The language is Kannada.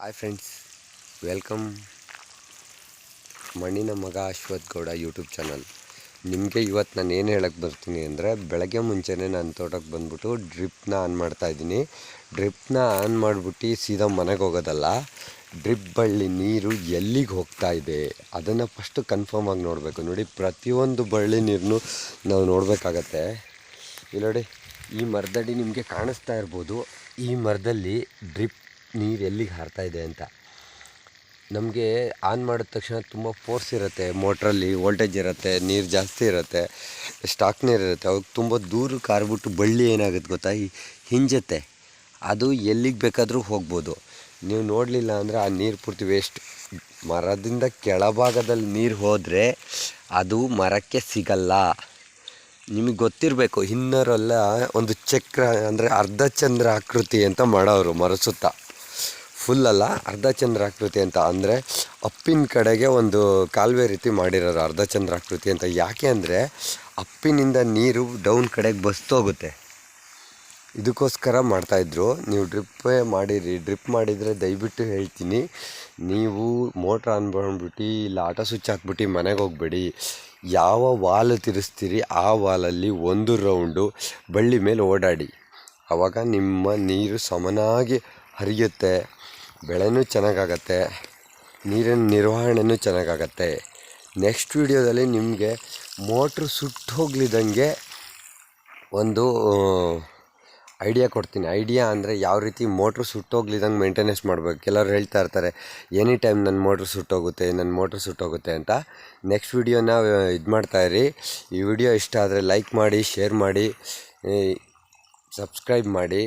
ಹಾಯ್ ಫ್ರೆಂಡ್ಸ್, ವೆಲ್ಕಮ್ ಮಣ್ಣಿನ ಮಗ ಅಶ್ವಥ್ ಗೌಡ ಯೂಟ್ಯೂಬ್ ಚಾನಲ್. ನಿಮಗೆ ಇವತ್ತು ನಾನು ಏನು ಹೇಳಕ್ಕೆ ಬರ್ತೀನಿ ಅಂದರೆ, ಬೆಳಗ್ಗೆ ಮುಂಚೆನೇ ನಾನು ತೋಟಕ್ಕೆ ಬಂದ್ಬಿಟ್ಟು ಡ್ರಿಪ್ನ ಆನ್ ಮಾಡ್ತಾಯಿದ್ದೀನಿ. ಡ್ರಿಪ್ನ ಆನ್ ಮಾಡಿಬಿಟ್ಟು ಸೀದಾ ಮನೆಗೆ ಹೋಗೋದಲ್ಲ, ಡ್ರಿಪ್ ಬಳ್ಳಿ ನೀರು ಎಲ್ಲಿಗೆ ಹೋಗ್ತಾ ಇದೆ ಅದನ್ನು ಫಸ್ಟು ಕನ್ಫರ್ಮ್ ಆಗಿ ನೋಡಬೇಕು. ನೋಡಿ, ಪ್ರತಿಯೊಂದು ಬಳ್ಳಿ ನೀರನ್ನು ನಾವು ನೋಡಬೇಕಾಗತ್ತೆ. ಇಲ್ಲಿ ನೋಡಿ, ಈ ಮರದಡಿ ನಿಮಗೆ ಕಾಣಿಸ್ತಾ ಇರ್ಬೋದು, ಈ ಮರದಲ್ಲಿ ಡ್ರಿಪ್ ನೀರು ಎಲ್ಲಿಗೆ ಹಾರ್ತಾ ಇದೆ ಅಂತ. ನಮಗೆ ಆನ್ ಮಾಡಿದ ತಕ್ಷಣ ತುಂಬ ಫೋರ್ಸ್ ಇರುತ್ತೆ, ಮೋಟ್ರಲ್ಲಿ ವೋಲ್ಟೇಜ್ ಇರುತ್ತೆ, ನೀರು ಜಾಸ್ತಿ ಇರುತ್ತೆ, ಸ್ಟಾಕ್ ನೀರು ಇರುತ್ತೆ. ಅವಾಗ ತುಂಬ ದೂರಕ್ಕೆ ಹಾರ್ಬಿಟ್ಟು ಬಳ್ಳಿ ಏನಾಗುತ್ತೆ ಗೊತ್ತಾ, ಹಿಂಜತ್ತೆ. ಅದು ಎಲ್ಲಿಗೆ ಬೇಕಾದರೂ ಹೋಗ್ಬೋದು. ನೀವು ನೋಡಲಿಲ್ಲ ಅಂದರೆ ಆ ನೀರು ಪೂರ್ತಿ ವೇಸ್ಟ್. ಮರದಿಂದ ಕೆಳಭಾಗದಲ್ಲಿ ನೀರು ಹೋದರೆ ಅದು ಮರಕ್ಕೆ ಸಿಗಲ್ಲ. ನಿಮಗೆ ಗೊತ್ತಿರಬೇಕು, ಹಿನ್ನೋರೆಲ್ಲ ಒಂದು ಚಕ್ರ ಅಂದರೆ ಅರ್ಧ ಚಂದ್ರ ಆಕೃತಿ ಅಂತ ಮಾಡೋರು ಮರ ಸುತ್ತ. ಫುಲ್ಲಲ್ಲ, ಅರ್ಧ ಚಂದ್ರ ಆಕೃತಿ ಅಂತ. ಅಂದರೆ ಅಪ್ಪಿನ ಕಡೆಗೆ ಒಂದು ಕಾಲುವೆ ರೀತಿ ಮಾಡಿರೋರು ಅರ್ಧ ಚಂದ್ರ ಆಕೃತಿ ಅಂತ. ಯಾಕೆ ಅಂದರೆ ಅಪ್ಪಿನಿಂದ ನೀರು ಡೌನ್ ಕಡೆಗೆ ಬಸ್ತೋಗುತ್ತೆ, ಇದಕ್ಕೋಸ್ಕರ ಮಾಡ್ತಾಯಿದ್ರು. ನೀವು ಡ್ರಿಪ್ಪೇ ಮಾಡಿರಿ, ಡ್ರಿಪ್ ಮಾಡಿದರೆ ದಯವಿಟ್ಟು ಹೇಳ್ತೀನಿ, ನೀವು ಮೋಟ್ರ್ ಆನ್ ಬಂದ್ಬಿಟ್ಟು ಇಲ್ಲ ಆಟೋ ಸ್ವಿಚ್ ಹಾಕ್ಬಿಟ್ಟು ಮನೆಗೆ ಹೋಗಬೇಡಿ. ಯಾವ ವಾಲ್ ತಿರ್ಸ್ತೀರಿ ಆ ವಾಲಲ್ಲಿ ಒಂದು ರೌಂಡು ಬಳ್ಳಿ ಮೇಲೆ ಓಡಾಡಿ. ಆವಾಗ ನಿಮ್ಮ ನೀರು ಸಮನಾಗಿ ಹರಿಯುತ್ತೆ, ಬೆಳೆನೂ ಚೆನ್ನಾಗಾಗತ್ತೆ, ನೀರಿನ ನಿರ್ವಹಣೆನೂ ಚೆನ್ನಾಗಾಗತ್ತೆ. ನೆಕ್ಸ್ಟ್ ವೀಡಿಯೋದಲ್ಲಿ ನಿಮಗೆ ಮೋಟ್ರ್ ಸುಟ್ಟು ಹೋಗ್ಲಿದ್ದಂಗೆ ಒಂದು ಐಡಿಯಾ ಕೊಡ್ತೀನಿ. ಐಡಿಯಾ ಅಂದರೆ ಯಾವ ರೀತಿ ಮೋಟ್ರ್ ಸುಟ್ಟೋಗ್ಲಿದಂಗೆ ಮೇಂಟೆನೆನ್ಸ್ ಮಾಡಬೇಕು. ಕೆಲವರು ಹೇಳ್ತಾ ಇರ್ತಾರೆ, ಎನಿ ಟೈಮ್ ನನ್ನ ಮೋಟ್ರ್ ಸುಟ್ಟೋಗುತ್ತೆ ಅಂತ. ನೆಕ್ಸ್ಟ್ ವೀಡಿಯೋನ ಇದು ಮಾಡ್ತಾಯಿರಿ. ಈ ವಿಡಿಯೋ ಇಷ್ಟ ಆದರೆ ಲೈಕ್ ಮಾಡಿ, ಶೇರ್ ಮಾಡಿ, ಸಬ್ಸ್ಕ್ರೈಬ್ ಮಾಡಿ.